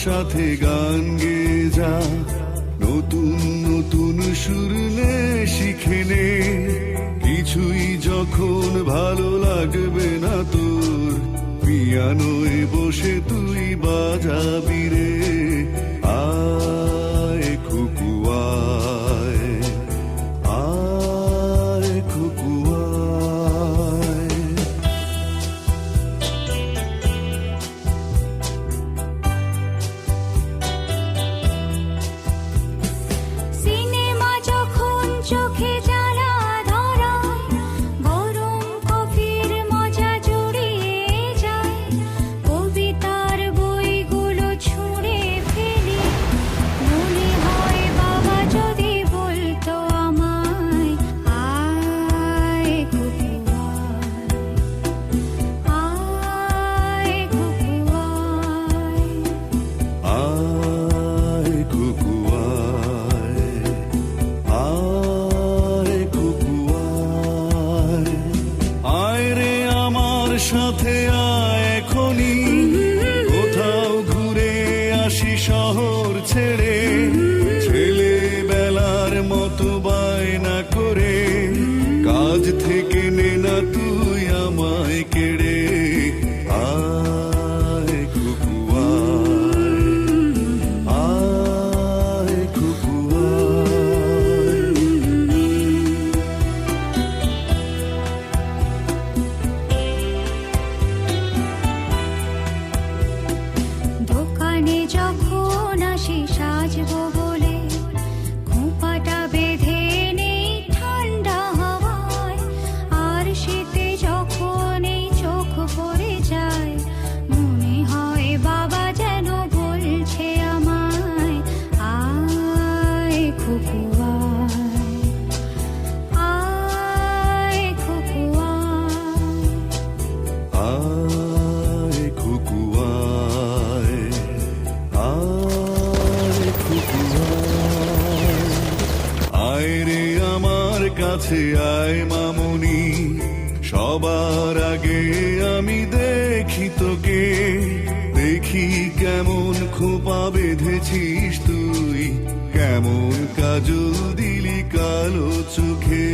সাথে গান গেয়ে যা, নতুন নতুন সুর নে শিখে নে। কিছুই যখন ভালো লাগবে না তোর, পিয়ানোয় বসে তুই বাজাবি রে। আয় খুকু আয়, আয় খুকু আয়। সিনেমা যখন চোখে জ্বালা ধরায়, গরম কফির মজা জুড়িয়ে যায়। কবিতার বইগুলো ছুঁড়ে ফেলি, মনে হয় বাবা যদি বলতো আমায়, আয় খুকু আয়, আয় খুকু আয়। আয় খুকু আয়, আয় খুকু আয়। আয় রে আমার সাথে আয় এখনি, কোথাও ঘুরে আসি শহর ছেড়ে। ছেলেবেলার মতো বায়না করে, কাজ থেকে নে না তুই আমায় কেড়ে। আয় খুকু আয়, আয় খুকু আয়। দোকানে যখন আসি সাজবো বলে, খোঁপাটা বেঁধে নেই ঠান্ডা হাওয়ায়। আর শীতে যখন এই চোখ পড়ে যায়, মনে হয় বাবা যেন বলছে আমায়, আয় খুকু আয়, আয় খুকু আয়। আয় খুকু আয়, আয় খুকু আয়। আয় রে আমার কাছে আয় মামুনি, সবার আগে আমি দেখি তোকে। দেখি কেমন খোপা বেঁধেছিস তুই, কেমন কাজল দিলি কালো চোখে।